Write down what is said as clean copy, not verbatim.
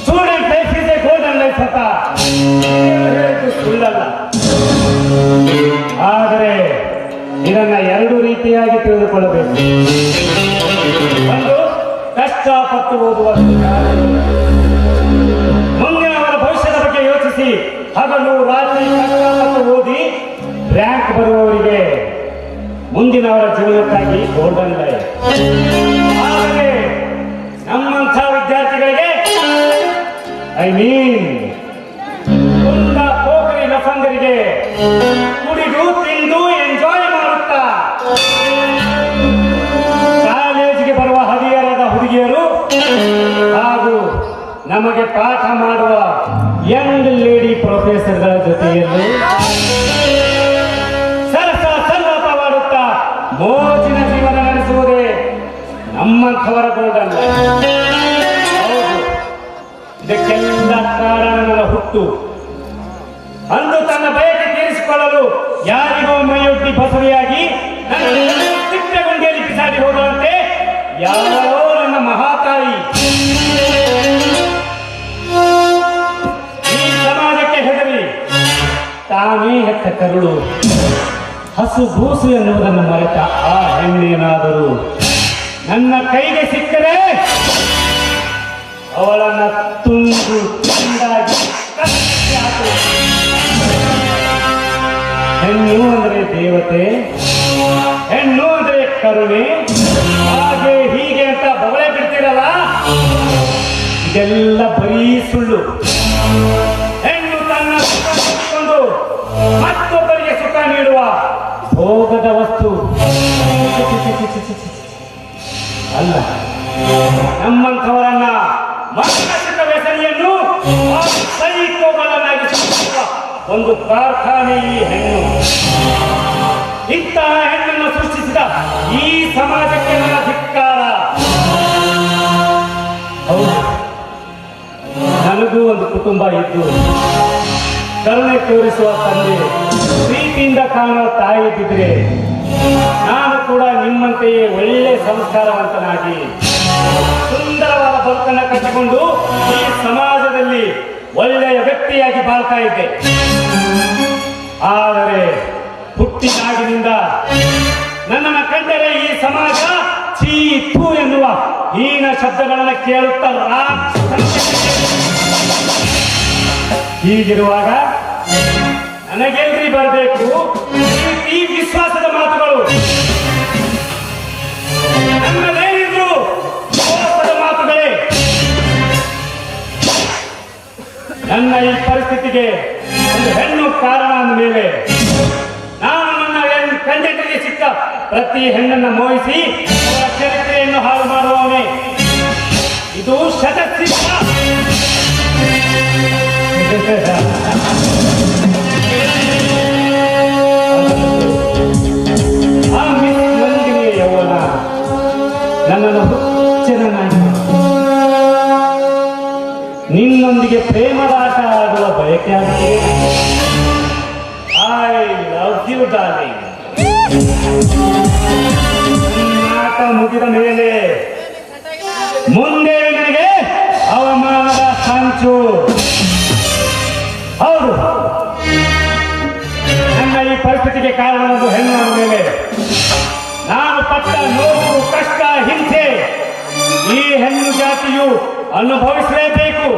Student life ಇದೆ golden life ಅಂತ ಸುಳ್ಳಲ್ಲ. ಆದರೆ ಇದನ್ನ ಎರಡು ರೀತಿಯಾಗಿ ತಿಳಿದುಕೊಳ್ಳಬೇಕು. ಒಂದು, ಕಷ್ಟಪಟ್ಟು ಓದುವಂತೆ ಮುಂದಿನವರ ಭವಿಷ್ಯದ ಬಗ್ಗೆ ಯೋಚಿಸಿ ಹಗಲು ರಾತ್ರಿ ಕಷ್ಟಪಟ್ಟು ಓದಿ ರ್ಯಾಂಕ್ ಬರುವವರಿಗೆ ಮುಂದಿನವರ ಜೀವನಕ್ಕಾಗಿ ಗೋಲ್ಡನ್ ಲೈಫ್. ಆದರೆ ನಮ್ಮಂಥ ವಿದ್ಯಾರ್ಥಿಗಳಿಗೆ ಕುಂದ ಪೋಖರಿ ಲಫಂಗರಿಗೆ ಕುಡಿದು ತಿಂದು ಎಂಜಾಯ್ ಮಾಡುತ್ತಾ ಕಾಲೇಜಿಗೆ ಬರುವ ಹದಿಹರದ ಹುಡುಗಿಯರು ಹಾಗೂ ನಮಗೆ ಪಾಠ ಮಾಡುವ ಯಂಗ್ ಲೇಡಿ ಪ್ರೊಫೆಸರ್ಗಳ ಜೊತೆಯಲ್ಲಿ ಸರಸ ಸಲ್ಲಾಪ ಮಾಡುತ್ತಾ ಮೋಜಿನ ಜೀವನ ನಡೆಸುವುದೇ ನಮ್ಮಂಥವರ ಗೋಲ್ಡನ್ ಲೈಫ್. ಇದಕ್ಕೆಲ್ಲ ಕಾರಣಗಳ ಹುಟ್ಟು. ಅಂದು ತನ್ನ ಬಯಕೆ ತೀರಿಸಿಕೊಳ್ಳಲು ಯಾರಿಗೋ ಮೈಯೊಡ್ಡಿ ಬಸವಿಯಾಗಿ ಚಿಟ್ಟಗುಂಡಿಯಲ್ಲಿ ಬಿಸಾಡಿ ಹೋದಂತೆ ಯಾರೋ ನನ್ನ ಮಹಾತಾಯಿ ಈ ಸಮಾಜಕ್ಕೆ ಹೆದರಿ ತಾನೇ ಹೆತ್ತ ಕರುಳು ಹಸು ಬೂಸು ಎನ್ನುವುದನ್ನು ಮರೆತ ಆ ಹೆಣ್ಣೇನಾದರೂ ನನ್ನ ಕೈಗೆ ಸಿಕ್ಕರೆ ಅವಳನ್ನ ತುಂಡು ತುಂಡಾಗಿ ಕಟ್ಟಿ ಹಾಕು. ಹೆಣ್ಣು ಅಂದರೆ ದೇವತೆ, ಹೆಣ್ಣು ಅಂದರೆ ಕರುಣೆ, ಹಾಗೆ ಹೀಗೆ ಅಂತ ಬೊಗಳೆ ಬಿಡ್ತೀರಲ್ಲ, ಇದೆಲ್ಲ ಬರೀ ಸುಳ್ಳು. ಹೆಣ್ಣು ತನ್ನ ಸುಖ ತೆಗೆದುಕೊಂಡು ಮತ್ತೊಬ್ಬರಿಗೆ ಸುಖ ನೀಡುವ ಭೋಗದ ವಸ್ತು ಅಲ್ಲ. ನಮ್ಮಂಥವರನ್ನ ಮಾನಸಿಕ ವ್ಯಸನಿಯನ್ನು ಸೈಕೋಗಳನ್ನಾಗಿಸುವ ಒಂದು ಕಾರ್ಖಾನೆ ಈ ಹೆಣ್ಣು. ಇಂತಹ ಹೆಣ್ಣನ್ನು ಸೃಷ್ಟಿಸಿದ ಈ ಸಮಾಜಕ್ಕೆ ನನ್ನ ಧಿಕ್ಕಾರ. ಹೌದು, ನನಗೂ ಒಂದು ಕುಟುಂಬ ಇದ್ದು ಕರುಣೆ ತೋರಿಸುವ ತಂದೆ, ಪ್ರೀತಿಯಿಂದ ಕಾಣುವ ತಾಯಿ ಇದ್ದಿದ್ರೆ ನಾನು ಕೂಡ ನಿಮ್ಮಂತೆಯೇ ಒಳ್ಳೆ ಸಂಸ್ಕಾರವಂತನಾಗಿ ಸುಂದರವಾದ ಬದುಕನ್ನು ಕಟ್ಟಿಕೊಂಡು ಈ ಸಮಾಜದಲ್ಲಿ ಒಳ್ಳೆಯ ವ್ಯಕ್ತಿಯಾಗಿ ಬಾಳ್ತಾ ಇದ್ದೆ. ಆದರೆ ಹುಟ್ಟಿದಾಗಿನಿಂದ ನನ್ನನ್ನು ಕಂಡರೆ ಈ ಸಮಾಜ ಚೀತು ಎನ್ನುವ ಹೀನ ಶಬ್ದಗಳನ್ನು ಕೇಳುತ್ತಾ ಹೀಗಿರುವಾಗ ನನಗೆಲ್ರಿ ಬರಬೇಕು ಈ ವಿಶ್ವಾಸದ ಮಾತುಗಳು. ನನ್ನದೇನಿದ್ರು ಮೋಸದ ಮಾತುಗಳೇ. ನನ್ನ ಈ ಪರಿಸ್ಥಿತಿಗೆ ಒಂದು ಹೆಣ್ಣು ಕಾರಣ ಅಂದ ಮೇಲೆ ನಾನು ನನ್ನ ಕಂಡಕ್ಟರ್ಗೆ ಸಿಕ್ಕ ಪ್ರತಿ ಹೆಣ್ಣನ್ನು ಮೋಹಿಸಿ ಅವರ ಚರಿತ್ರೆಯನ್ನು ಹಾಳು ಮಾಡುವವನೇ. ಇದು ಶತಸಿದ್ಧ. ಆ ಮಿಸ್ ನಂದಿನಿಯ ಯೌವನ ನನ್ನನ್ನು ಹುಚ್ಚನನ್ನಾಗಿ ನಿನ್ನೊಂದಿಗೆ ಪ್ರೇಮದಾಟ ಆಡುವ ಬಯಕೆ ಆಗಿದೆ. I love you darling. ನಾಟ ಮುಗಿದ ಮೇಲೆ ಮುಂದೆ ನನಗೆ ಅವಮಾನದ ಸಂಚು. ಹೌದು, ನನ್ನ ಈ ಪರಿಸ್ಥಿತಿಗೆ ಕಾರಣ ಒಂದು ಹೆಣ್ಣು ಅಂದ ಮೇಲೆ ನಾನು ಪಟ್ಟ ನೋವು, ಕಷ್ಟ, ಹಿಂಸೆ ಈ ಹೆಣ್ಣು ಜಾತಿಯು ಅನುಭವಿಸಲೇಬೇಕು.